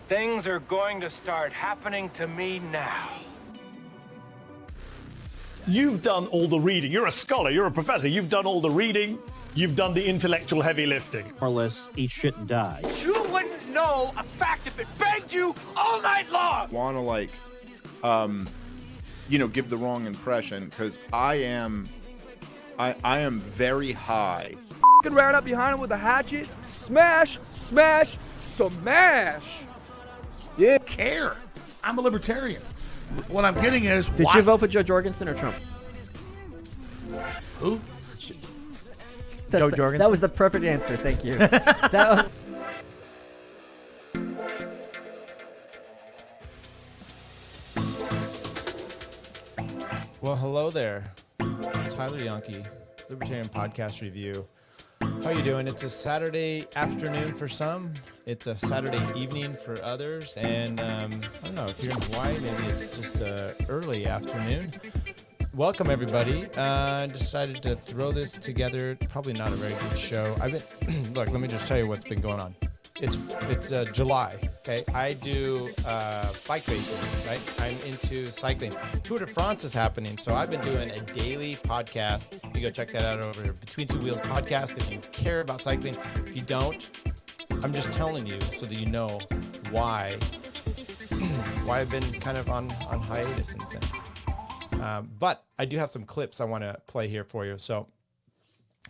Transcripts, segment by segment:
Things are going to start happening to me now. You've done all the reading. You're a scholar. You're a professor. You've done all the reading. You've done the intellectual heavy lifting. More or less, eat shit and die. You wouldn't know a fact if it begged you all night long. Want to give the wrong impression, because I am very high. Ran up behind him with a hatchet. Smash, smash, smash. Yeah. Care. I'm a libertarian. What I'm getting is, did you vote for Joe Jorgensen or Trump? Who? Joe Jorgensen. That was the perfect answer. Thank you. That Well, hello there. Tyler Yonke, Libertarian Podcast Review. How you doing? It's a Saturday afternoon for some. It's a Saturday evening for others. And I don't know, if you're in Hawaii, maybe it's just early afternoon. Welcome, everybody. I decided to throw this together. Probably not a very good show. Look, let me just tell you what's been going on. It's July, okay? I do bike racing, right? I'm into cycling. Tour de France is happening, so I've been doing a daily podcast. You go check that out over Between Two Wheels podcast if you care about cycling. If you don't, I'm just telling you so that you know why I've been kind of on hiatus in a sense. But I do have some clips I want to play here for you. So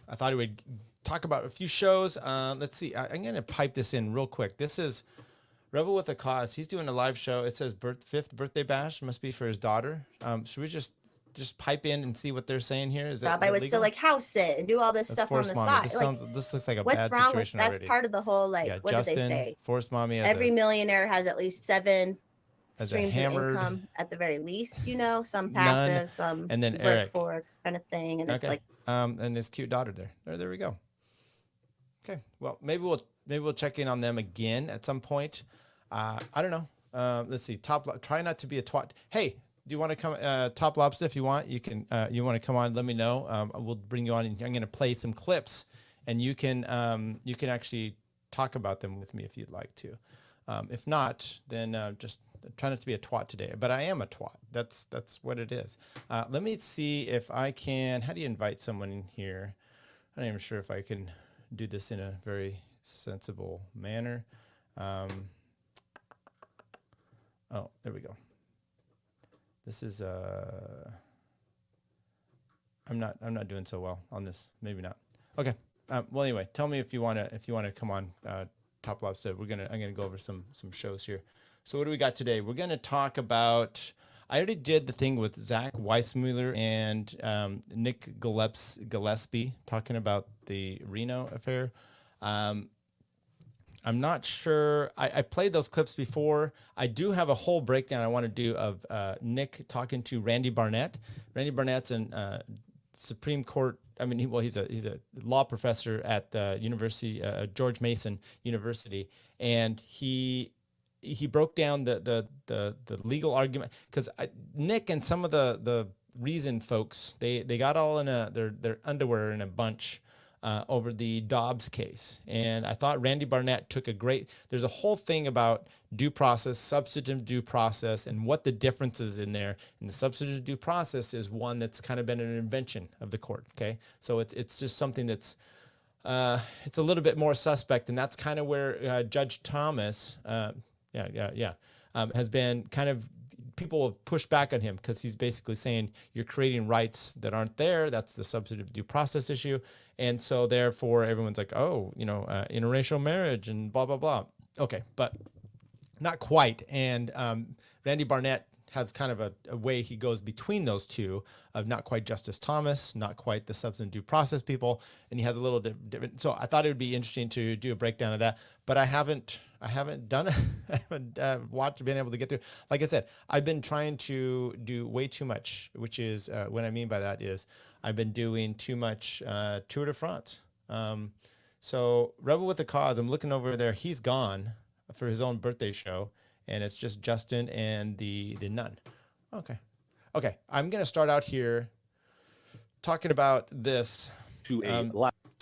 I thought I would talk about a few shows. Let's see. I'm going to pipe this in real quick. This is Rebel with a Cause. He's doing a live show. It says 5th birthday bash. Must be for his daughter. Should we just pipe in and see what they're saying here? Is that I would still house sit and do all this stuff on the side. This looks like a what's bad wrong situation with, already. that's part of the whole, what Justin, did they say? Forced mommy. Every millionaire has at least 7 as streams a hammered, of income at the very least, some passive, some and then work Eric for kind of thing. And okay. And his cute daughter there we go. Okay. Well, maybe we'll check in on them again at some point. I don't know. Let's see. Try not to be a twat. Hey, do you want to come? Top Lobster, if you want, you can. You want to come on? Let me know. We'll bring you on. And I'm going to play some clips, and you can actually talk about them with me if you'd like to. If not, then just try not to be a twat today. But I am a twat. That's what it is. Let me see if I can. How do you invite someone in here? I'm not even sure if I can do this in a very sensible manner. Oh, there we go. This is I'm not doing so well on this. Maybe not. Okay. Well, anyway, tell me if you want to come on Top Lobster. I'm gonna go over some shows here. So what do we got today? We're gonna talk about. I already did the thing with Zach Weissmuller and Nick Gillespie talking about the Reno affair. I'm not sure. I played those clips before. I do have a whole breakdown I want to do of Nick talking to Randy Barnett. Randy Barnett's an Supreme Court. I mean, he's a law professor at the University George Mason University, and he broke down the legal argument because Nick and some of the Reason folks they got all in their underwear in a bunch over the Dobbs case, and I thought Randy Barnett took there's a whole thing about due process, substantive due process, and what the difference is in there. And the substantive due process is one that's kind of been an invention of the court. Okay, so it's just something that's it's a little bit more suspect, and that's kind of where Judge Thomas. Has been kind of, people have pushed back on him because he's basically saying you're creating rights that aren't there. That's the substantive due process issue. And so therefore everyone's like, interracial marriage and blah, blah, blah. Okay, but not quite. And Randy Barnett has kind of a way he goes between those two of not quite Justice Thomas, not quite the substantive due process people. And he has a little different. So I thought it would be interesting to do a breakdown of that, but I haven't done it. I haven't been able to get through. Like I said, I've been trying to do way too much, which is what I mean by that is I've been doing too much Tour de France. So Rebel with a Cause, I'm looking over there. He's gone for his own birthday show, and it's just Justin and the nun. Okay. I'm going to start out here talking about this. To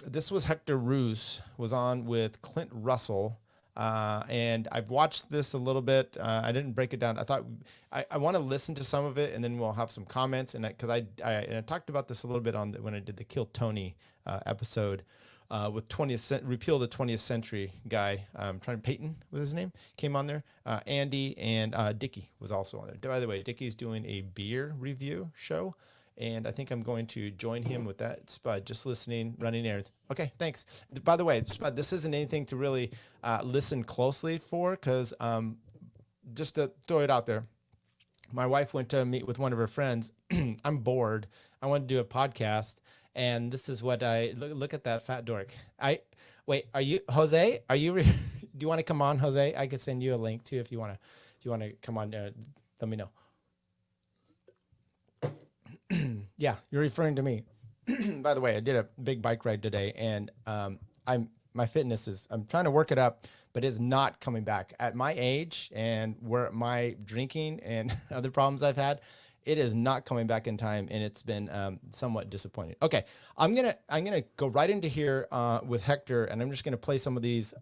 this was Hector Roos was on with Clint Russell. And I've watched this a little bit. I didn't break it down. I thought I want to listen to some of it, and then we'll have some comments. And because I talked about this a little bit when I did the Kill Tony episode with repeal the 20th century guy. Peyton was his name. Came on there. Andy and Dickie was also on there. By the way, Dickie's doing a beer review show. And I think I'm going to join him with that. Spud, just listening, running errands. Okay, thanks. By the way, Spud, this isn't anything to really listen closely for, because just to throw it out there, my wife went to meet with one of her friends. I'm bored. I want to do a podcast, and this is what look at that fat dork. Wait. Are you Jose? Are you? Do you want to come on, Jose? I could send you a link too if you want to come on. Let me know. Yeah, you're referring to me. By the way, I did a big bike ride today, and my fitness is, I'm trying to work it up, but it's not coming back. At my age and where my drinking and other problems I've had, it is not coming back in time, and it's been somewhat disappointing. Okay, I'm gonna go right into here with Hector, and I'm just gonna play some of these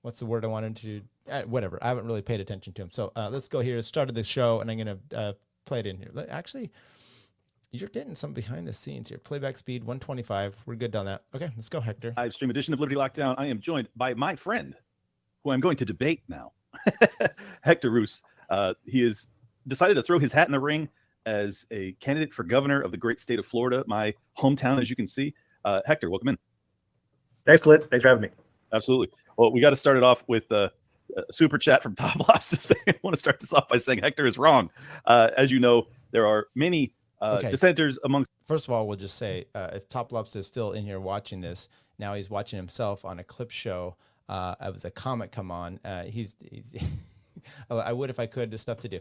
what's the word I wanted to, whatever. I haven't really paid attention to him. So let's go here. Started the show, and I'm going to play it in here. Actually, you're getting some behind the scenes here. Playback speed, 125. We're good on that. Okay, let's go, Hector. Live stream edition of Liberty Lockdown. I am joined by my friend, who I'm going to debate now, Hector Roos. He has decided to throw his hat in the ring as a candidate for governor of the great state of Florida, my hometown, as you can see. Hector, welcome in. Thanks, Clint. Thanks for having me. Absolutely. Well, we got to start it off with a super chat from Top Lobster. I want to start this off by saying Hector is wrong. As you know, there are many dissenters amongst. First of all, we'll just say if Top Lobster is still in here watching this, now he's watching himself on a clip show. It was a comic come on. He's I would if I could. There's stuff to do.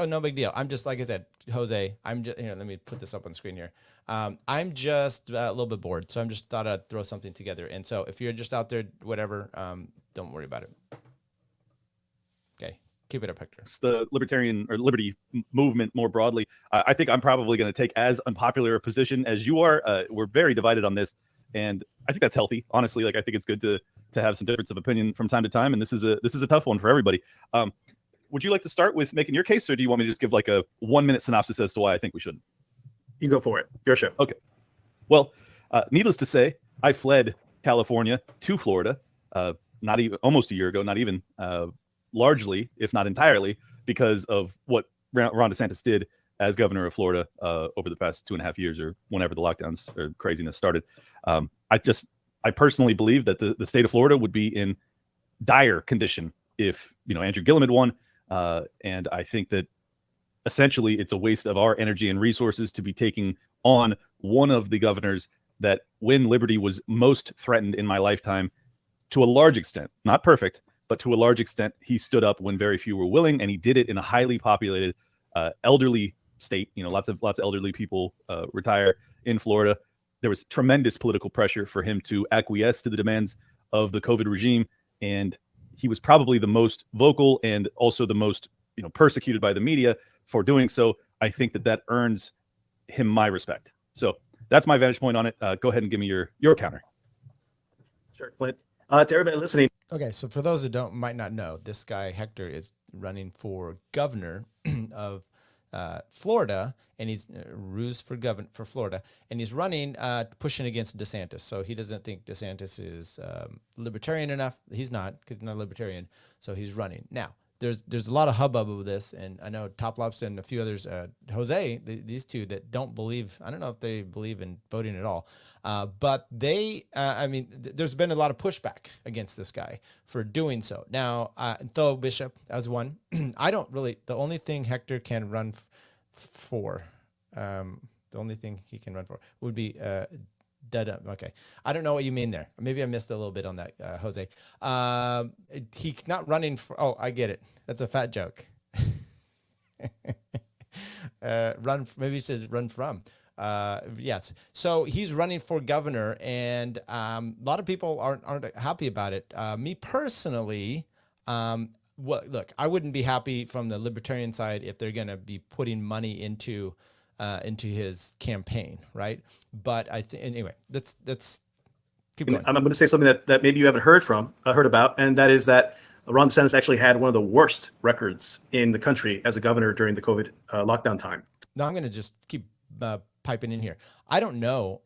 No big deal. I'm just, like I said, Jose. I'm just here. Let me put this up on screen here. I'm just a little bit bored, so I'm just thought I'd throw something together. And so if you're just out there, whatever, don't worry about it. Okay, keep it up, Hector. It's the libertarian or liberty movement more broadly. I think I'm probably going to take as unpopular a position as you are. We're very divided on this, and I think that's healthy. Honestly, like I think it's good to have some difference of opinion from time to time, and this is a tough one for everybody. Would you like to start with making your case, or do you want me to just give like a 1-minute synopsis as to why I think we shouldn't? You go for it. Your show. Okay. Well, needless to say, I fled California to Florida, not even almost a year ago, not even largely, if not entirely, because of what Ron DeSantis did as governor of Florida over the past 2.5 years, or whenever the lockdowns or craziness started. I personally believe that the state of Florida would be in dire condition if Andrew Gillum had won, and I think that essentially it's a waste of our energy and resources to be taking on one of the governors that, when liberty was most threatened in my lifetime, to a large extent, not perfect, but to a large extent, he stood up when very few were willing, and he did it in a highly populated, elderly state. Lots of elderly people retire in Florida. There was tremendous political pressure for him to acquiesce to the demands of the COVID regime, and he was probably the most vocal and also the most persecuted by the media for doing so. I think that earns him my respect. So that's my vantage point on it. Go ahead and give me your counter. Sure, Clint. To everybody listening. Okay, so for those who might not know, this guy Hector is running for governor of Florida, and he's ruse for governor for Florida, and he's running pushing against DeSantis. So he doesn't think DeSantis is libertarian enough. He's not, because he's not a libertarian. So he's running now. There's a lot of hubbub of this, and I know Top Lobster and a few others, Jose, these two that don't believe. I don't know if they believe in voting at all, but they. There's been a lot of pushback against this guy for doing so. Now, Tho Bishop as one. I don't really. The only thing Hector can run for, the only thing he can run for would be dead. Okay, I don't know what you mean there. Maybe I missed a little bit on that, Jose. He's not running for. Oh, I get it. That's a fat joke. Maybe he says run from. Yes. So he's running for governor, and a lot of people aren't happy about it. Me personally, look, I wouldn't be happy from the libertarian side if they're going to be putting money into his campaign, right? But I think anyway, that's Keep going. I'm going to say something that maybe you haven't heard about, and that is that Ron DeSantis actually had one of the worst records in the country as a governor during the COVID lockdown time. Now I'm going to just keep piping in here. I don't know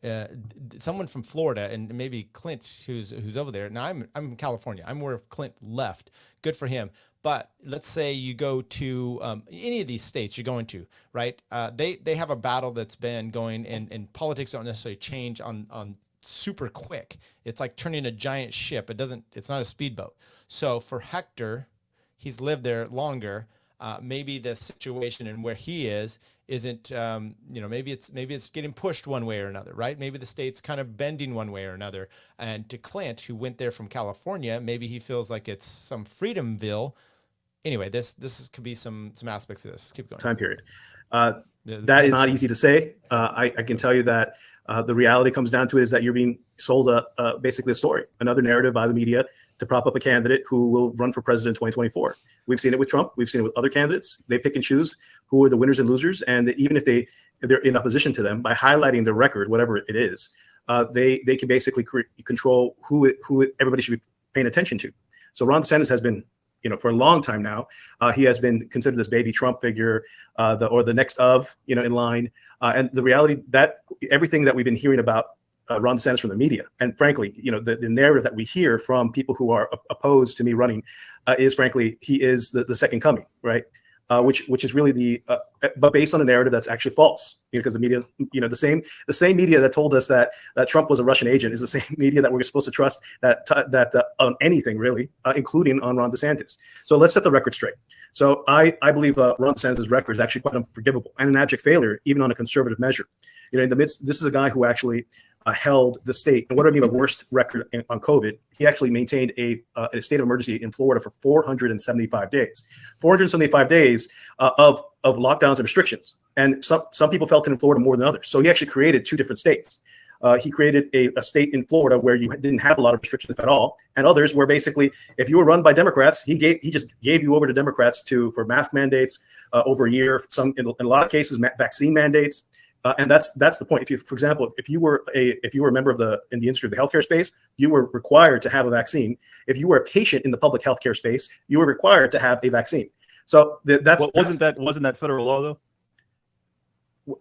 someone from Florida, and maybe Clint, who's over there. Now I'm in California. I'm where Clint left. Good for him. But let's say you go to any of these states you're going to, right? They have a battle that's been going, and politics don't necessarily change on super quick. It's like turning a giant ship. It's not a speedboat. So for Hector, he's lived there longer. Maybe the situation and where he isn't, maybe it's getting pushed one way or another, right? Maybe the state's kind of bending one way or another. And to Clint, who went there from California, maybe he feels like it's some Freedomville. Anyway, this could be some aspects of this. Keep going. Time period. That is not easy to say. I can tell you that the reality comes down to it is that you're being sold basically a story, another narrative by the media to prop up a candidate who will run for president in 2024. We've seen it with Trump. We've seen it with other candidates. They pick and choose who are the winners and losers. And even if they're in opposition to them, by highlighting their record, whatever it is, they can basically control who everybody should be paying attention to. So Ron DeSantis has been, for a long time now, he has been considered this baby Trump figure, or the next in line. And the reality that everything that we've been hearing about Ron DeSantis from the media, and frankly, the narrative that we hear from people who are opposed to me running is, frankly, he is the second coming, right? Which is really but based on a narrative that's actually false, because the media, the same media that told us that Trump was a Russian agent is the same media that we're supposed to trust that on anything really, including on Ron DeSantis. So let's set the record straight. So I believe Ron DeSantis' record is actually quite unforgivable and an abject failure, even on a conservative measure. In the midst, this is a guy who actually held the state, and what I mean by worst record on COVID, he actually maintained a state of emergency in Florida for 475 days. 475 days of lockdowns and restrictions. And some people felt it in Florida more than others. So he actually created two different states. He created a state in Florida where you didn't have a lot of restrictions at all, and others where basically, if you were run by Democrats, he just gave you over to Democrats for mask mandates over a year. In a lot of cases, vaccine mandates. And that's the point. For example, if you were a member in the industry of the healthcare space, you were required to have a vaccine. If you were a patient in the public healthcare space, you were required to have a vaccine. So wasn't that federal law though?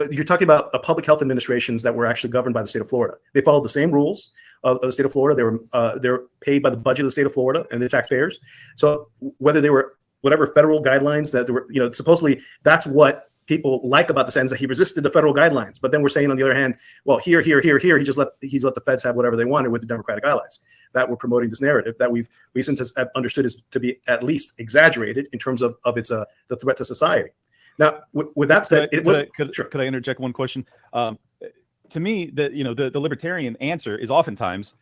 You're talking about public health administrations that were actually governed by the state of Florida. They followed the same rules of the state of Florida. They're paid by the budget of the state of Florida and the taxpayers. So whether they were whatever federal guidelines that there were, supposedly that's what people like about the sentence, that he resisted the federal guidelines. But then we're saying on the other hand, well, here, he just let the feds have whatever they wanted with the Democratic allies. That we're promoting this narrative that we since have understood is to be at least exaggerated in terms of its the threat to society. Now, with that said, could I interject one question? To me, the libertarian answer is oftentimes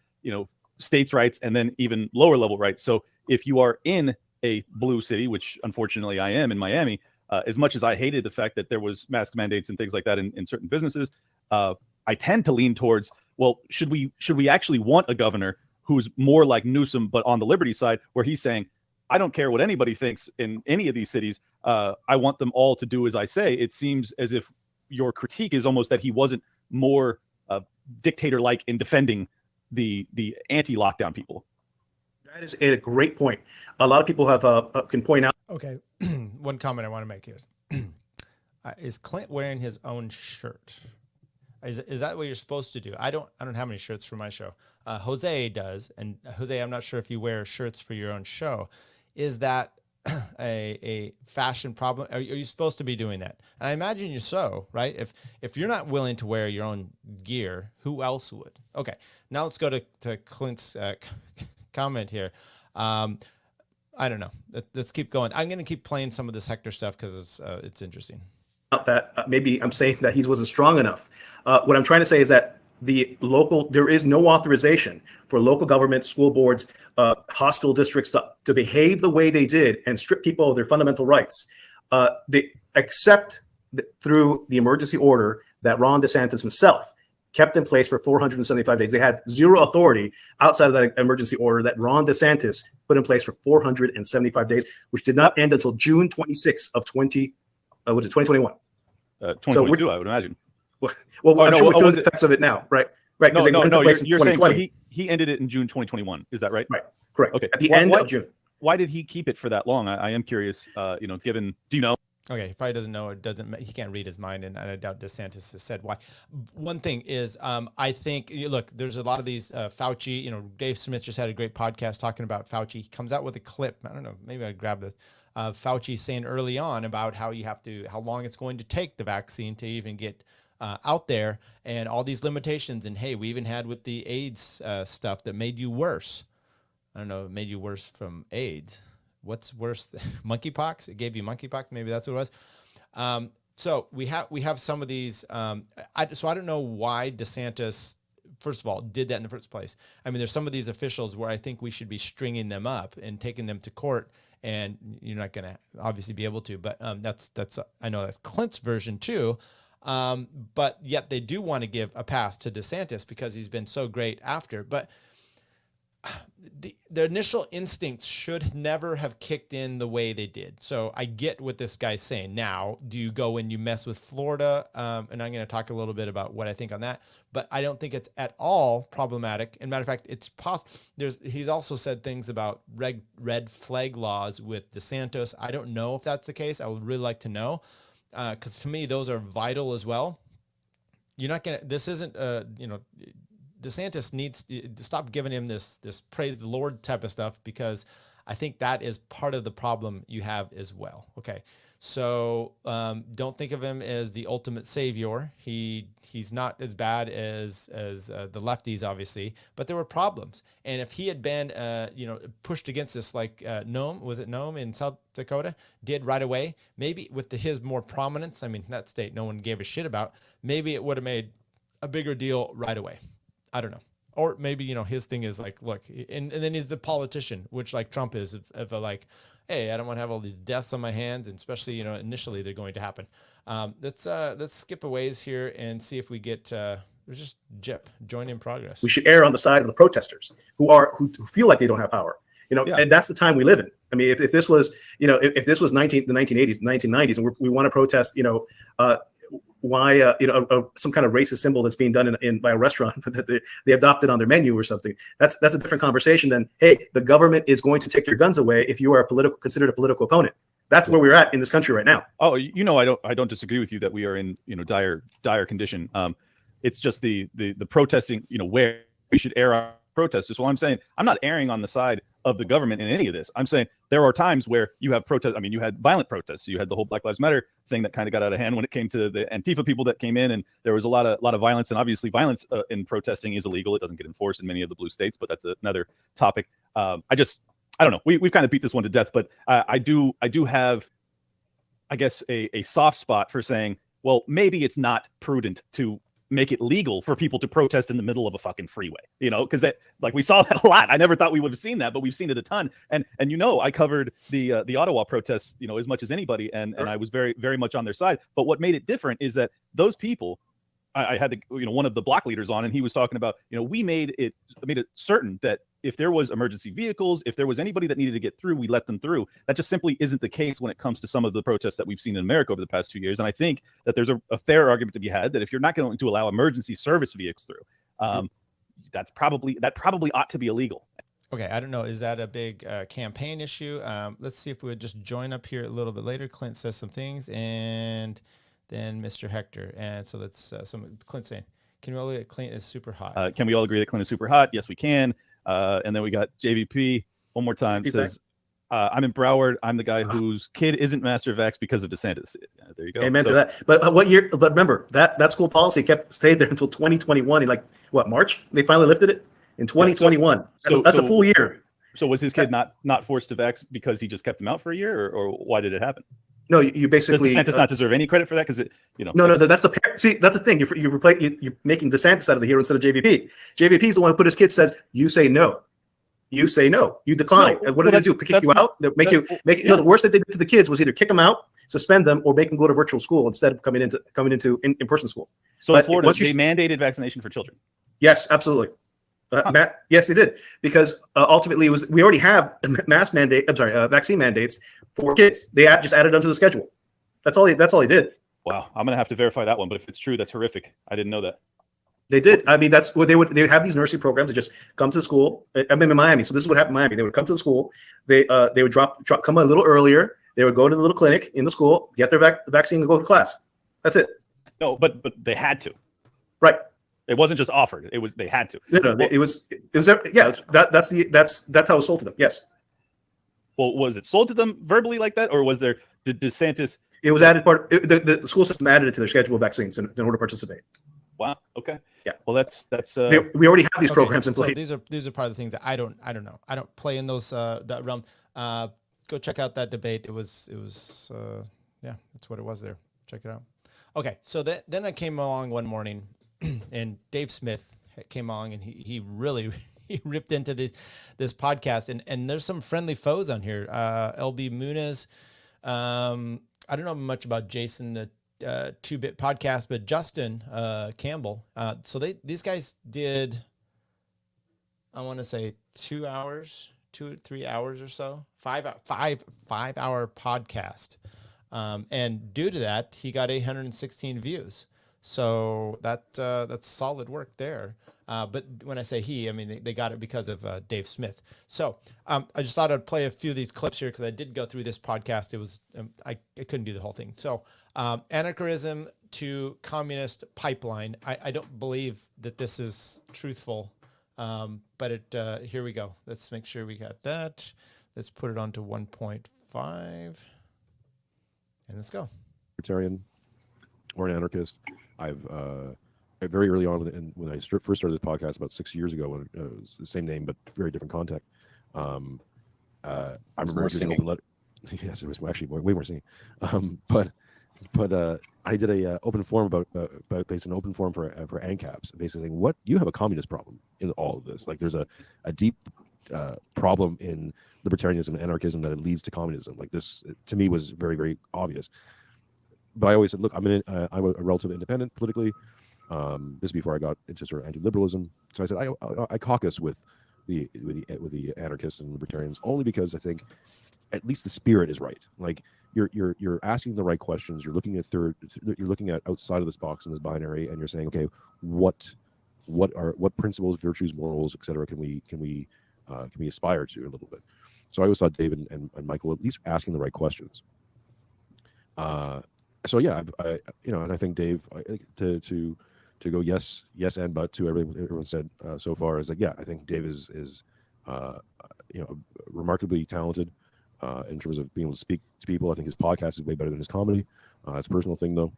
states' rights and then even lower level rights. So if you are in a blue city, which unfortunately I am in Miami, as much as I hated the fact that there was mask mandates and things like that in certain businesses, I tend to lean towards, well, should we actually want a governor who's more like Newsom, but on the liberty side, where he's saying, I don't care what anybody thinks in any of these cities. I want them all to do as I say. It seems as if your critique is almost that he wasn't more dictator-like in defending the anti-lockdown people. That is a great point. A lot of people can point out. Okay, one comment I want to make is Clint wearing his own shirt? Is that what you're supposed to do? I don't have any shirts for my show. Jose does, and Jose, I'm not sure if you wear shirts for your own show. Is that a fashion problem? Are you supposed to be doing that? And I imagine you're so, right? If you're not willing to wear your own gear, who else would? Okay, now let's go to Clint's comment here. I don't know. Let's keep going. I'm going to keep playing some of this Hector stuff because it's interesting. That maybe I'm saying that he wasn't strong enough. What I'm trying to say is that there is no authorization for local governments, school boards, hospital districts to behave the way they did and strip people of their fundamental rights. They except through the emergency order that Ron DeSantis himself kept in place for 475 days. They had zero authority outside of that emergency order that Ron DeSantis put in place for 475 days, which did not end until June 26th of 2021? 2022, I would imagine. Well, I'm sure we feel the effects of it now, right? Right. No. You're saying so he ended it in June 2021. Is that right? Right. Correct. Okay. At the end of June. Why did he keep it for that long? I am curious. Given, do you know? Okay, he probably doesn't know. He can't read his mind, and I doubt DeSantis has said why. One thing is, I think, look, there's a lot of these Fauci. Dave Smith just had a great podcast talking about Fauci. He comes out with a clip. I don't know, maybe I grab this. Fauci saying early on about how long it's going to take the vaccine to even get out there, and all these limitations. And hey, we even had with the AIDS stuff that made you worse. I don't know, it made you worse from AIDS. What's worse? Monkeypox? It gave you monkeypox. Maybe that's what it was. So we have some of these. So I don't know why DeSantis, first of all, did that in the first place. I mean, there's some of these officials where I think we should be stringing them up and taking them to court. And you're not going to obviously be able to. But that's I know that's Clint's version too. But yet they do want to give a pass to DeSantis because he's been so great after. But the initial instincts should never have kicked in the way they did. So I get what this guy's saying. Now, do you go and you mess with Florida? And I'm going to talk a little bit about what I think on that. But I don't think it's at all problematic. And matter of fact, it's possible. He's also said things about red flag laws with DeSantis. I don't know if that's the case. I would really like to know, because to me those are vital as well. You're not gonna. This isn't DeSantis needs to stop giving him this praise the Lord type of stuff, because I think that is part of the problem you have as well. Okay. So don't think of him as the ultimate savior. He's not as bad as the lefties, obviously, but there were problems. And if he had been pushed against this like Nome in South Dakota did right away, maybe with his more prominence, I mean, that state no one gave a shit about, maybe it would have made a bigger deal right away. I don't know. Or maybe, his thing is like, look, and then he's the politician, which like Trump is, of like, hey, I don't want to have all these deaths on my hands. And especially, initially they're going to happen. Let's skip a ways here and see if we get, just Jip, join in progress. We should err on the side of the protesters who feel like they don't have power, and that's the time we live in. I mean, if this was, if this was the 1980s, 1990s, and we want to protest, why some kind of racist symbol that's being done by a restaurant that they adopted on their menu or something, that's a different conversation than, hey, the government is going to take your guns away if you are considered a political opponent. That's where we're at in this country right now. Oh, I don't disagree with you that we are in dire condition. It's just the protesting, where we should err on protesters. Well, I'm saying I'm not erring on the side of the government in any of this. I'm saying there are times where you have protests. I mean, you had violent protests. You had the whole Black Lives Matter thing that kind of got out of hand when it came to the Antifa people that came in, and there was a lot of violence. And obviously, violence in protesting is illegal. It doesn't get enforced in many of the blue states, but that's another topic. I don't know. We've kind of beat this one to death, but I do have, I guess, a soft spot for saying, well, maybe it's not prudent to make it legal for people to protest in the middle of a fucking freeway, because like we saw that a lot. I never thought we would have seen that, but we've seen it a ton. And I covered the Ottawa protests, as much as anybody, and I was very, very much on their side. But what made it different is that those people, I had one of the block leaders on, and he was talking about, we made it certain that if there was emergency vehicles, if there was anybody that needed to get through, we let them through. That just simply isn't the case when it comes to some of the protests that we've seen in America over the past 2 years. And I think that there's a fair argument to be had that if you're not going to allow emergency service vehicles through, that probably ought to be illegal. Okay, I don't know. Is that a big campaign issue? Let's see if we would just join up here a little bit later. Clint says some things, and then Mr. Hector. And so that's Clint saying, can we all agree that Clint is super hot? Can we all agree that Clint is super hot? Yes, we can. And then we got JVP one more time. Says, I'm in Broward. I'm the guy whose kid isn't master vax because of DeSantis. There you go. Amen to that. But what year? But remember that school policy stayed there until 2021. March? They finally lifted it in 2021. That's a full year. So was his kid not forced to vax because he just kept him out for a year, or why did it happen? No, you basically. Does DeSantis not deserve any credit for that? Because No, that's that's the thing. You're making DeSantis out of the hero instead of JVP. JVP is the one who put his kid says, you say no. You say no. You decline. What do they do? Kick you out? The worst that they did to the kids was either kick them out, suspend them, or make them go to virtual school instead of coming into in-person school. So in Florida, they mandated vaccination for children. Yes, absolutely. Yes, they did, because ultimately we already have vaccine mandates for kids. They just added onto the schedule. That's all he did. Wow, I'm gonna have to verify that one. But if it's true, that's horrific. I didn't know that. They did. I mean, that's what they would have these nursery programs that just come to school. I'm in Miami, so this is what happened in Miami. They would come to the school. They would come a little earlier. They would go to the little clinic in the school, get their vaccine, and go to class. That's it. No, but they had to. Right. It wasn't just offered. It was they had to. No, it was that's how it was sold to them. Yes. Well, was it sold to them verbally like that, or was there did DeSantis? It was added the school system added it to their schedule of vaccines in order to participate. Wow. Okay. Yeah. Well, that's we already have these programs in place. So these are part of the things that I don't know. I don't play in those that realm. Go check out that debate. It was yeah, that's what it was there. Check it out. Okay. So then I came along one morning and Dave Smith came along and he really he ripped into this podcast and there's some friendly foes on here. LB Muniz. I don't know much about Jason, the 2-Bit podcast, but Justin Campbell. So these guys did, I want to say 2 hours, 2 or 3 hours or so, 5-hour podcast. And due to that, he got 816 views. So that's solid work there. But when I say he, I mean, they got it because of Dave Smith. So I just thought I'd play a few of these clips here because I did go through this podcast. It was I couldn't do the whole thing. So anarchism to communist pipeline. I don't believe that this is truthful, but here we go. Let's make sure we got that. Let's put it on to 1.5. And let's go. Libertarian or an anarchist. I've very early on when I first started this podcast about 6 years ago, when it was the same name but very different context. I remember doing open letter. Yes, it was actually way more singing. But I did a open forum about based on open forum for ANCAPs, basically saying, what you have a communist problem in all of this. Like there's a deep problem in libertarianism and anarchism that it leads to communism. Like this to me was very, very obvious. But I always said, look, I'm a relative independent politically. This is before I got into sort of anti-liberalism. So I said I caucus with the anarchists and libertarians only because I think at least the spirit is right. Like you're asking the right questions. You're looking at outside of this box in this binary, and you're saying, okay, what principles, virtues, morals, etc. can we aspire to a little bit. So I always thought David and Michael at least asking the right questions. So yeah, and I think Dave to go yes and but to everyone said so far is like, yeah, I think Dave is remarkably talented in terms of being able to speak to people. I think his podcast is way better than his comedy. It's a personal thing though.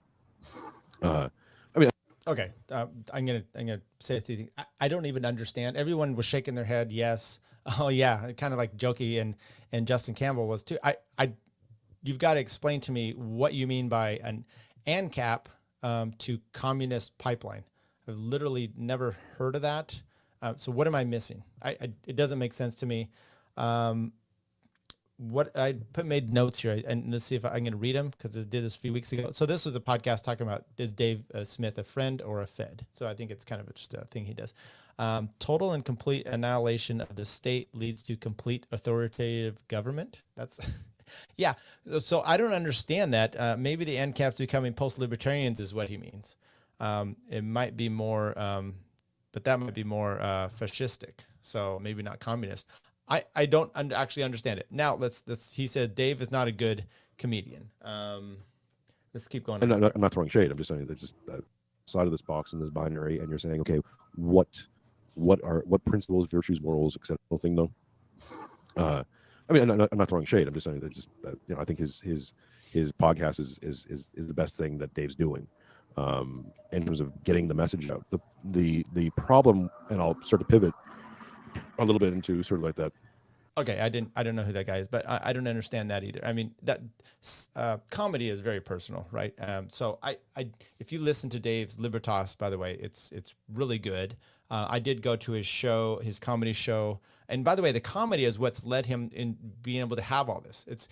Okay, I'm gonna say a few things. I don't even understand. Everyone was shaking their head. Yes. Oh yeah, kind of like Jokey and Justin Campbell was too. You've got to explain to me what you mean by an ANCAP to communist pipeline. I've literally never heard of that. So what am I missing? It doesn't make sense to me. What I made notes here, and let's see if I'm going to read them because I did this a few weeks ago. So this was a podcast talking about, is Dave Smith a friend or a Fed? So I think it's kind of just a thing he does. Total and complete annihilation of the state leads to complete authoritative government. That's yeah. So I don't understand that. Maybe the ANCAPs becoming post-libertarians is what he means. It might be more, but that might be more fascistic. So maybe not communist. I don't actually understand it. Now let's. He says Dave is not a good comedian. Let's keep going. And I'm not throwing shade. I'm just saying that's just side of this box in this binary, and you're saying, okay, what principles, virtues, morals, etc. thing though. I'm not throwing shade. I'm just saying that just I think his podcast is the best thing that Dave's doing in terms of getting the message out. The problem, and I'll start to pivot a little bit into sort of like that. Okay, I don't know who that guy is, but I don't understand that either. I mean, that comedy is very personal, right? So if you listen to Dave's Libertas, by the way, it's really good. I did go to his show, his comedy show, and by the way, the comedy is what's led him in being able to have all this.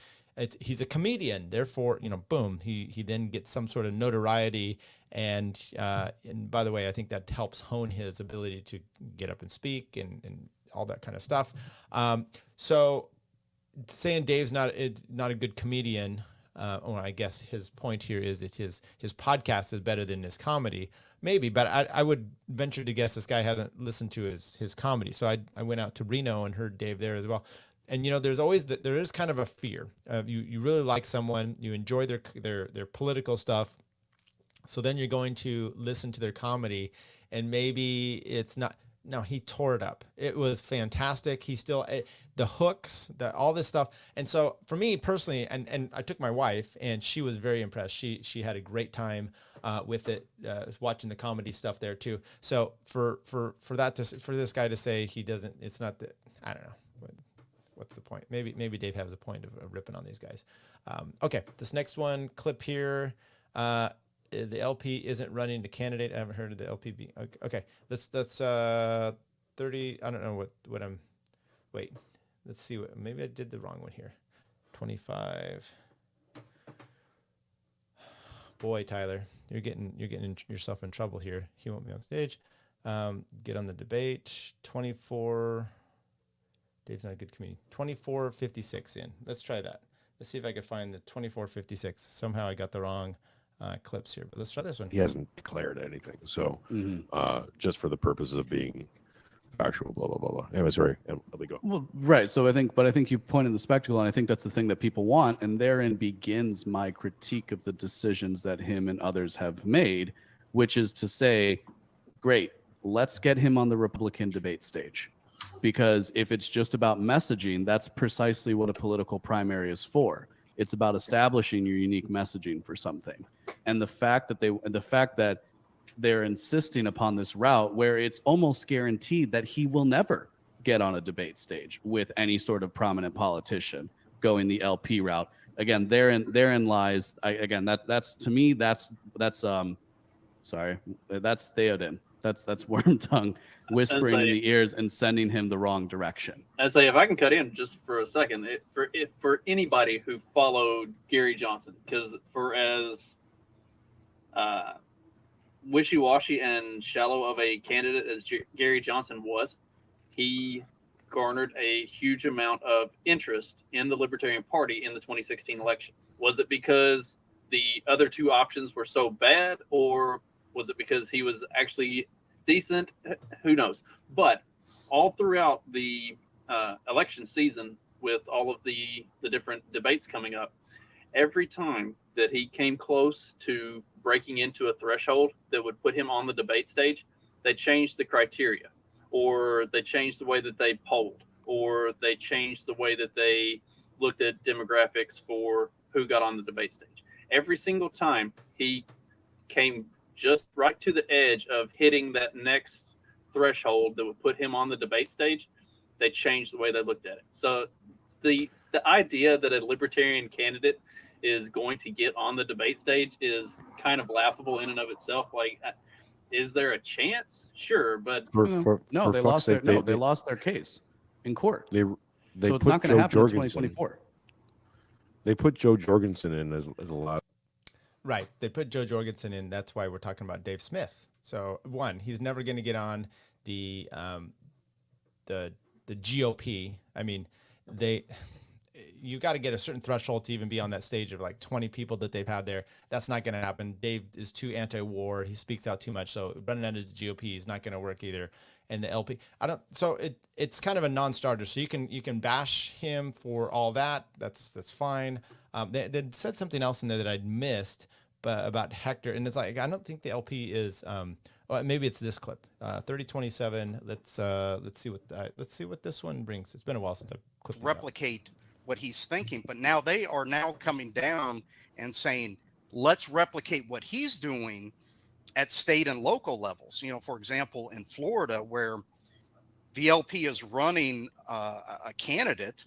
He's a comedian, therefore, boom, he then gets some sort of notoriety, and by the way, I think that helps hone his ability to get up and speak and all that kind of stuff. So saying Dave's not a good comedian, or I guess his point here is that his podcast is better than his comedy. Maybe, but I would venture to guess this guy hasn't listened to his comedy. So I went out to Reno and heard Dave there as well. And there's always there is kind of a fear. You really like someone, you enjoy their political stuff, so then you're going to listen to their comedy, and maybe it's not. No, he tore it up. It was fantastic. He still the hooks, all this stuff. And so for me personally, and I took my wife, and she was very impressed. She had a great time with it, watching the comedy stuff there too. So for this guy to say he doesn't, it's not that, I don't know. What's the point? Maybe Dave has a point of ripping on these guys. Okay, this next one clip here. The LP isn't running to candidate. I haven't heard of the LP being okay. That's 30. I don't know what I'm. Wait, let's see what. Maybe I did the wrong one here. 25. Boy, Tyler, you're getting yourself in trouble here. He won't be on stage. Get on the debate. 24. Dave's not a good comedian. 24:56 in. Let's try that. Let's see if I can find the 24:56. Somehow I got the wrong clips here, but let's try this one. He hasn't declared anything, so just for the purposes of being factual, blah blah blah blah. Anyway, sorry, let me go. Well, right. So I think you pointed the spectacle, and I think that's the thing that people want, and therein begins my critique of the decisions that him and others have made, which is to say, great, let's get him on the Republican debate stage. Because if it's just about messaging, that's precisely what a political primary is for. It's about establishing your unique messaging for something. And the fact that they're insisting upon this route where it's almost guaranteed that he will never get on a debate stage with any sort of prominent politician going the LP route. Again, therein lies, that's to me, that's Theoden. That's worm tongue whispering in the ears and sending him the wrong direction. I say, if I can cut in just for a second, for anybody who followed Gary Johnson, because for as wishy-washy and shallow of a candidate as Gary Johnson was, he garnered a huge amount of interest in the Libertarian Party in the 2016 election. Was it because the other two options were so bad, or was it because he was actually decent? Who knows? But all throughout the election season, with all of the different debates coming up, every time that he came close to breaking into a threshold that would put him on the debate stage, they changed the criteria, or they changed the way that they polled, or they changed the way that they looked at demographics for who got on the debate stage. Every single time he came just right to the edge of hitting that next threshold that would put him on the debate stage, they changed the way they looked at it. So the idea that a libertarian candidate is going to get on the debate stage is kind of laughable in and of itself. Like, is there a chance? Sure, but they lost their case in court. They so it's not going to happen in 2024. They put Joe Jorgensen in as a lot. Right. They put Joe Jorgensen in. That's why we're talking about Dave Smith. So one, he's never going to get on the GOP. I mean, you got to get a certain threshold to even be on that stage of like 20 people that they've had there. That's not going to happen. Dave is too anti-war. He speaks out too much. So running under the GOP is not going to work either. And the LP, it's kind of a non-starter. So you can bash him for all that. That's fine. They said something else in there that I'd missed, but about Hector, and it's like, I don't think the LP is. Well, maybe it's this clip, 3027. Let's see what this one brings. It's been a while since I've clipped this replicate what he's thinking, but now they are coming down and saying, let's replicate what he's doing at state and local levels. For example, in Florida, where the LP is running a candidate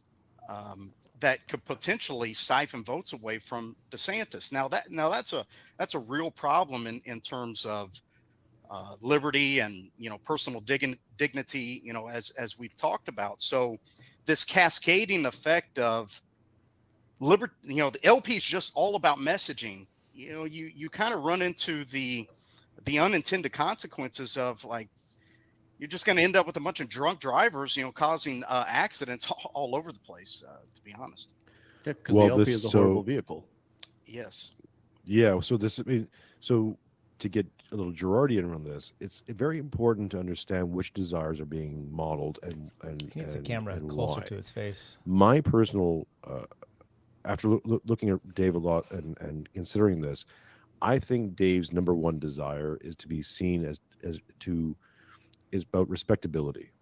that could potentially siphon votes away from DeSantis. Now that's a real problem in terms of liberty and personal dignity. As we've talked about. So this cascading effect of the LP is just all about messaging. You kind of run into the unintended consequences of, like, you're just going to end up with a bunch of drunk drivers, causing accidents all over the place, to be honest. Yeah, because the LP is a horrible vehicle. Yes. Yeah. So this, so to get a little Girardian around this, it's very important to understand which desires are being modeled and He needs a camera and closer why. to his face. My personal, after looking at Dave a lot and considering this, I think Dave's number one desire is to be seen is about respectability.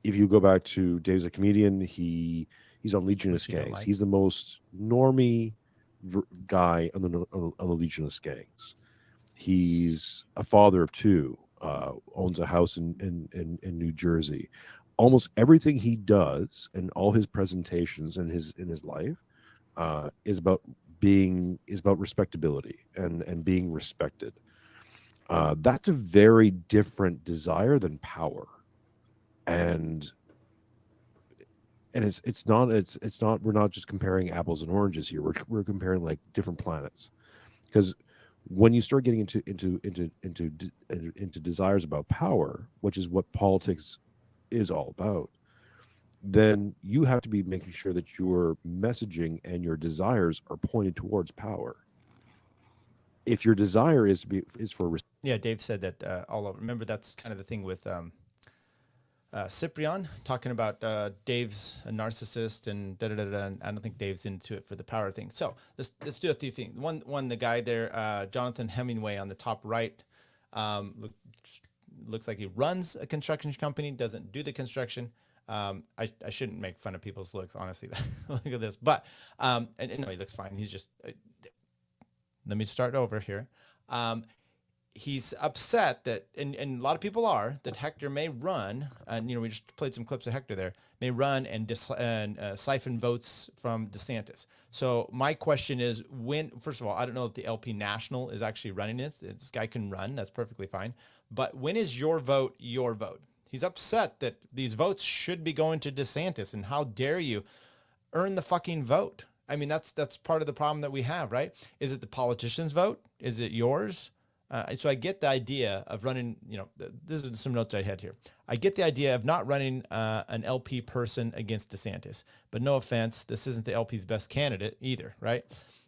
If you go back to Dave's a comedian, he's on Legion of Skanks. He's the most normie guy on the Legion of Skanks. He's a father of two, owns a house in New Jersey. Almost everything he does and all his presentations in his life is about respectability and being respected. That's a very different desire than power, and it's not we're not just comparing apples and oranges here. We're comparing like different planets, because when you start getting into desires about power, which is what politics is all about, then you have to be making sure that your messaging and your desires are pointed towards power. If your desire is for yeah, Dave said that all over. Remember, that's kind of the thing with Cyprian talking about Dave's a narcissist and da da da da. And I don't think Dave's into it for the power thing. So let's do a few things. One, the guy there, Jonathan Hemingway on the top right, looks like he runs a construction company, doesn't do the construction. I shouldn't make fun of people's looks, honestly. Look at this, but and no, he looks fine. He's just. Let me start over here. He's upset that, and a lot of people are, that Hector may run, and we just played some clips of Hector there, may run and siphon votes from DeSantis. So my question is, first of all, I don't know if the LP National is actually running this. This guy can run, that's perfectly fine. But when is your vote your vote? He's upset that these votes should be going to DeSantis, and how dare you earn the fucking vote? I mean, that's part of the problem that we have, right? Is it the politician's vote? Is it yours? So I get the idea of running, this is some notes I had here. I get the idea of not running an LP person against DeSantis, but no offense, this isn't the LP's best candidate either, right?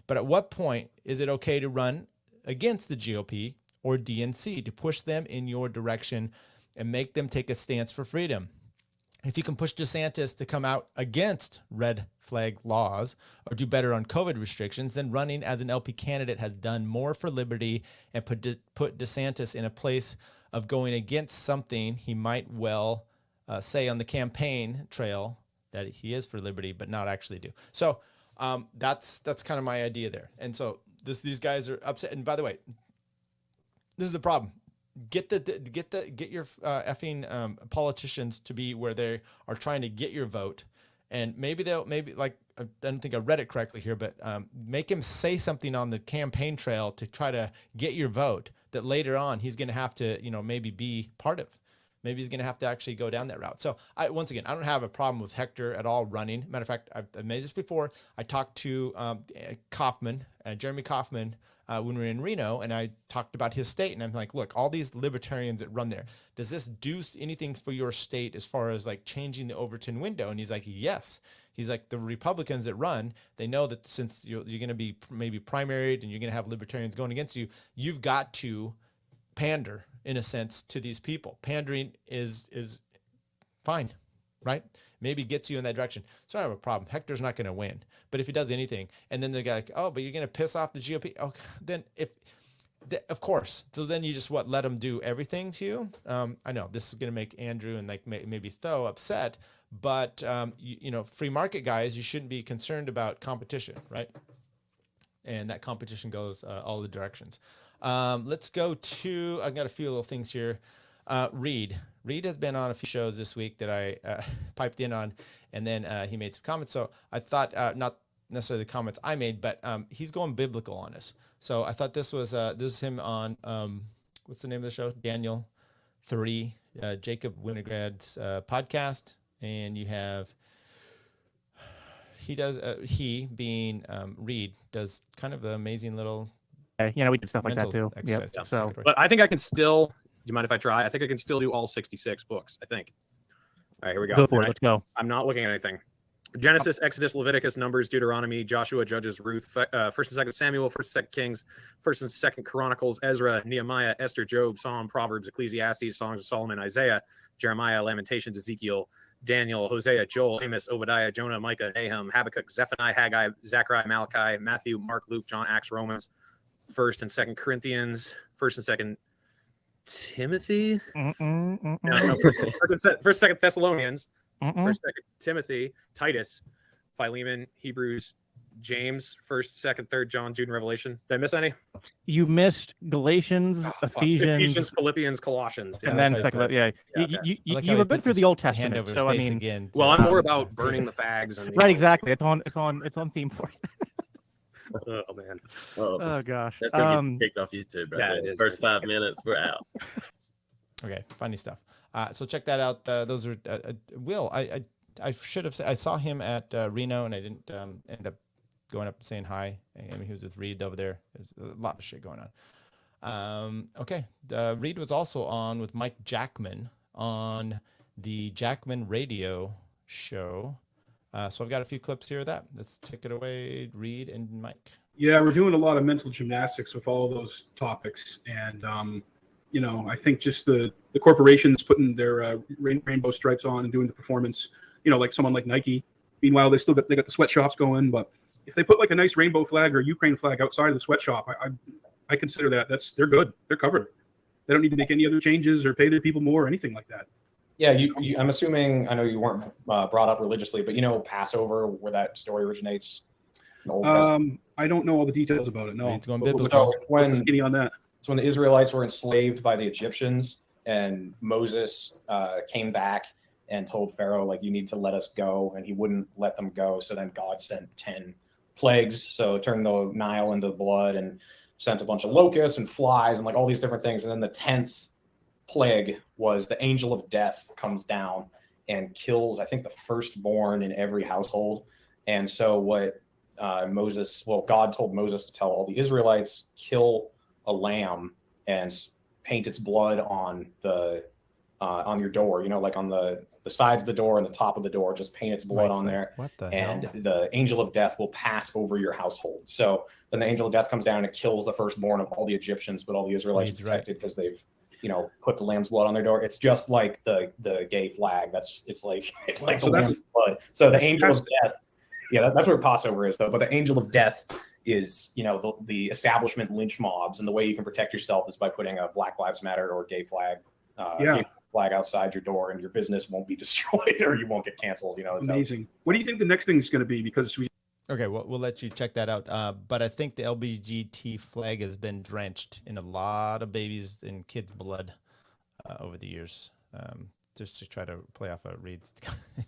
But at what point is it okay to run against the GOP or DNC to push them in your direction and make them take a stance for freedom? If you can push DeSantis to come out against red flag laws or do better on COVID restrictions, then running as an LP candidate has done more for liberty and put DeSantis in a place of going against something he might well say on the campaign trail that he is for liberty, but not actually do. So that's kind of my idea there. And so these guys are upset. And by the way, this is the problem. Get your effing politicians to be where they are trying to get your vote, and maybe like, I don't think I read it correctly here, but make him say something on the campaign trail to try to get your vote that later on he's going to have to maybe be part of. Maybe he's going to have to actually go down that route. So once again, I don't have a problem with Hector at all running. Matter of fact, I've made this before. I talked to Jeremy Kaufman. When we were in Reno, and I talked about his state, and I'm like, look, all these libertarians that run there, does this do anything for your state as far as like changing the Overton window? And he's like, yes. He's like, the Republicans that run, they know that since you're going to be maybe primaried and you're going to have libertarians going against you, you've got to pander in a sense to these people. Pandering is fine, right? Maybe gets you in that direction. So I don't have a problem. Hector's not going to win. But if he does anything, and then the guy like, oh, but you're going to piss off the GOP. Oh, then of course. So then you just let them do everything to you. I know this is going to make Andrew and like maybe Tho upset, but free market guys, you shouldn't be concerned about competition, right? And that competition goes all the directions. Let's go to, I've got a few little things here. Reed has been on a few shows this week that I piped in on, and then he made some comments. So I thought, not necessarily the comments I made, but he's going biblical on us. So I thought this was him on, what's the name of the show? Daniel 3, Jacob Winograd's podcast. And you have, he being Reed, does kind of an amazing little, we did stuff like that too. Yep. So, but I think I can still, do you mind if I try? I think I can still do all 66 books, I think. All right, here we go. Go for it. Let's go. I'm not looking at anything. Genesis, Exodus, Leviticus, Numbers, Deuteronomy, Joshua, Judges, Ruth, 1st and 2nd Samuel, 1st and 2nd Kings, 1st and 2nd Chronicles, Ezra, Nehemiah, Esther, Job, Psalm, Proverbs, Ecclesiastes, Songs of Solomon, Isaiah, Jeremiah, Lamentations, Ezekiel, Daniel, Hosea, Joel, Amos, Obadiah, Jonah, Micah, Nahum, Habakkuk, Zephaniah, Haggai, Zechariah, Malachi, Matthew, Mark, Luke, John, Acts, Romans, 1st and 2nd Corinthians, 1st and 2nd Timothy, no, 1st and 2nd Thessalonians, 1st, 2nd Timothy, Titus, Philemon, Hebrews, James, 1st, 2nd, 3rd John, Jude, and Revelation. Did I miss any? You missed Galatians, Ephesians, Philippians, Colossians, and then second. Yeah, you were good through the Old Testament. So I mean, again, well, I'm more about burning the fags and right, exactly. It's on theme for you. Oh man. Oh gosh. That's gonna get kicked off YouTube, right? Yeah, there. it is. First 5 minutes, we're out. Okay, funny stuff. So check that out. Those are Will. I should have said I saw him at Reno, and I didn't end up going up and saying hi. I mean, he was with Reed over there. There's a lot of shit going on. Okay, Reed was also on with Mike Jackman on the Jackman Radio show. So I've got a few clips here of that. Let's take it away, Reed and Mike. Yeah, we're doing a lot of mental gymnastics with all of those topics, and I think just the corporations putting their rainbow stripes on and doing the performance, like someone like Nike. Meanwhile, they got the sweatshops going, but if they put like a nice rainbow flag or Ukraine flag outside of the sweatshop, I consider they're good. They're covered. They don't need to make any other changes or pay their people more or anything like that. Yeah, I'm assuming, I know you weren't brought up religiously, but Passover, where that story originates? I don't know all the details about it. No, it's going biblical. What's the skinny on that? So when the Israelites were enslaved by the Egyptians, and Moses came back and told Pharaoh, like, you need to let us go, and he wouldn't let them go. So then God sent 10 plagues. So it turned the Nile into blood and sent a bunch of locusts and flies and like all these different things. And then the 10th plague was the angel of death comes down and kills, I think, the firstborn in every household. And so what God told Moses to tell all the Israelites, kill a lamb and paint its blood on on your door, like on the sides of the door and the top of the door, just paint its blood on there. What the and hell? The angel of death will pass over your household. So then the angel of death comes down and it kills the firstborn of all the Egyptians, but all the Israelites are protected because they've put the lamb's blood on their door. It's just like the gay flag. It's like the lamb's blood. So the angel of death, that's where Passover is though. But the angel of death is, the establishment lynch mobs, and the way you can protect yourself is by putting a Black Lives Matter or gay flag, gay flag outside your door, and your business won't be destroyed or you won't get canceled. It's amazing. What do you think the next thing is going to be? Because okay, well, we'll let you check that out. But I think the LBGT flag has been drenched in a lot of babies and kids' blood over the years. Just to try to play off a Reed's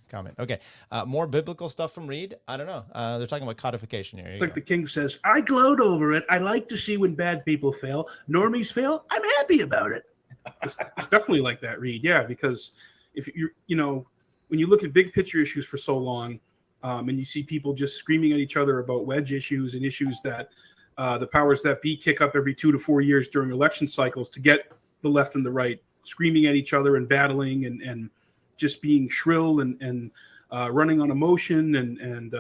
comment. Okay, more biblical stuff from Reed. I don't know. They're talking about codification here. It's like the king says, I gloat over it. I like to see when bad people fail. Normies fail. I'm happy about it. It's definitely like that, Reed. Yeah, because if when you look at big picture issues for so long, and you see people just screaming at each other about wedge issues and issues that the powers that be kick up every 2 to 4 years during election cycles to get the left and the right screaming at each other and battling and just being shrill and running on emotion and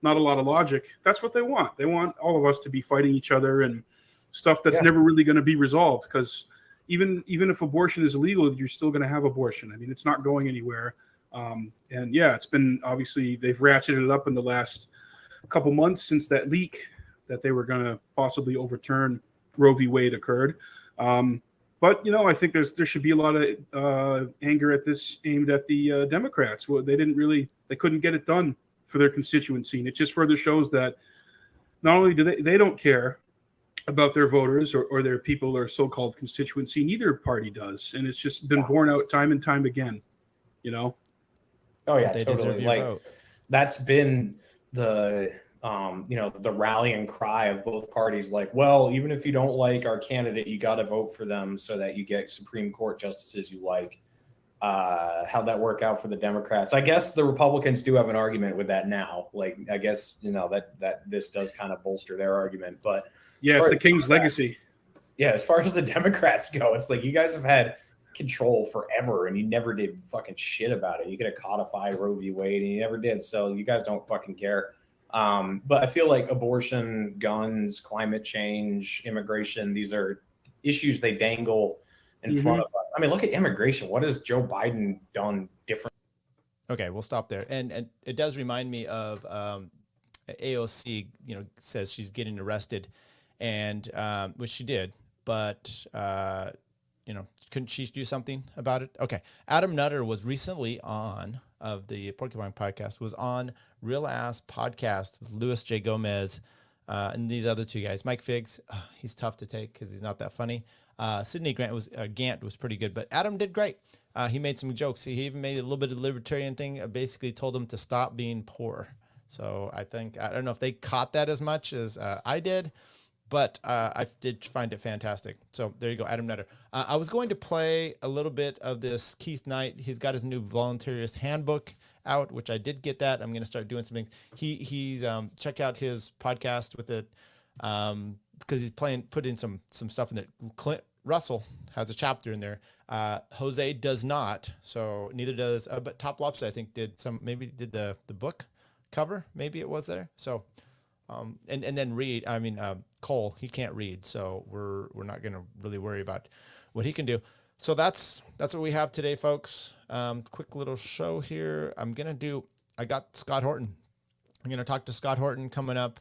not a lot of logic. That's what they want. They want all of us to be fighting each other and stuff that's never really going to be resolved, because even if abortion is illegal, you're still going to have abortion. I mean, it's not going anywhere. It's been, obviously, they've ratcheted it up in the last couple months since that leak that they were going to possibly overturn Roe v. Wade occurred. But I think there should be a lot of anger at this aimed at the Democrats. Well, they couldn't get it done for their constituency, and it just further shows that not only do they don't care about their voters or their people or so-called constituency, neither party does, and it's just been borne out time and time again. Oh yeah, totally. Like that's been the the rallying cry of both parties. Like, well, even if you don't like our candidate, you got to vote for them so that you get Supreme Court justices you like. How'd that work out for the Democrats? I guess the Republicans do have an argument with that now. Like, I guess that this does kind of bolster their argument. But yeah, it's the king's legacy. Yeah, as far as the Democrats go, it's like you guys have had control forever, and you never did fucking shit about it. You could have codified Roe v. Wade, and you never did. So you guys don't fucking care. But I feel like abortion, guns, climate change, immigration, these are issues they dangle in front of us. I mean, look at immigration. What has Joe Biden done different? Okay, we'll stop there. And it does remind me of AOC, says she's getting arrested, and which she did, but couldn't she do something about it? Okay. Adam Nutter was recently on, of the Porcupine podcast, was on Real Ass Podcast with Louis J. Gomez and these other two guys. Mike Figs, he's tough to take because he's not that funny. Sidney Gant was pretty good, but Adam did great. He made some jokes. He even made a little bit of the libertarian thing. Basically told him to stop being poor. So I don't know if they caught that as much as I did, but I did find it fantastic. So there you go, Adam Nutter. I was going to play a little bit of this Keith Knight. He's got his new voluntarist handbook out, which I did get that. I'm going to start doing something. He's check out his podcast with it because he's put in some stuff in there. Clint Russell has a chapter in there. Jose does not, so neither does. But Top Lobster, I think, did the book cover. Maybe it was there. So. And then Cole, he can't read, so we're not going to really worry about what he can do. So that's what we have today, folks. Quick little show here. I got Scott Horton. I'm going to talk to Scott Horton coming up,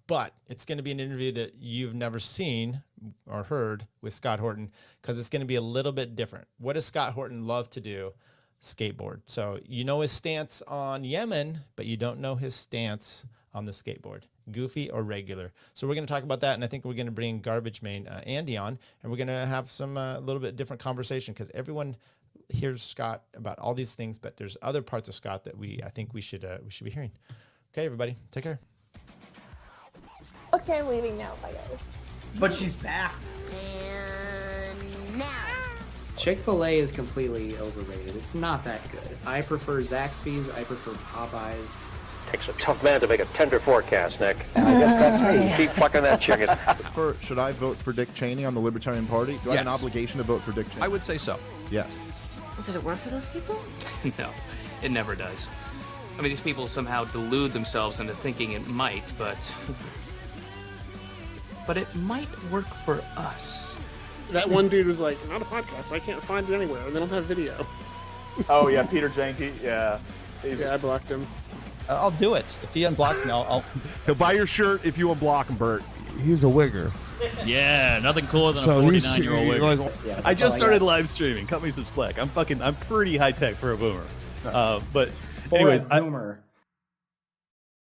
but it's going to be an interview that you've never seen or heard with Scott Horton because it's going to be a little bit different. What does Scott Horton love to do? Skateboard. So you know his stance on Yemen, but you don't know his stance on the skateboard, goofy or regular. So we're going to talk about that, and I think we're going to bring Garbage Man Andy on, and we're going to have some little bit different conversation because everyone hears Scott about all these things, but there's other parts of Scott that I think we should be hearing. Okay, everybody, take care. Okay, I'm leaving now. Bye, guys. But she's back. And now. Chick-fil-A is completely overrated. It's not that good. I prefer Zaxby's. I prefer Popeyes. Takes a tough man to make a tender forecast, Nick. And I guess that's me. Keep fucking that chicken. Should I vote for Dick Cheney on the Libertarian Party? Do I have an obligation to vote for Dick Cheney? I would say so. Yes. Did it work for those people? No, it never does. I mean, these people somehow delude themselves into thinking it might, but it might work for us. That one dude was like, not a podcast. I can't find it anywhere. They don't have video. Oh, yeah, Peter Janke. Yeah. Yeah, I blocked him. I'll do it. If he unblocks me, I'll... He'll buy your shirt if you unblock him, Bert. He's a wigger. Yeah, nothing cooler than a 49-year-old wigger. I just started live streaming. Cut me some slack. I'm pretty high tech for a boomer. But anyways, boomer.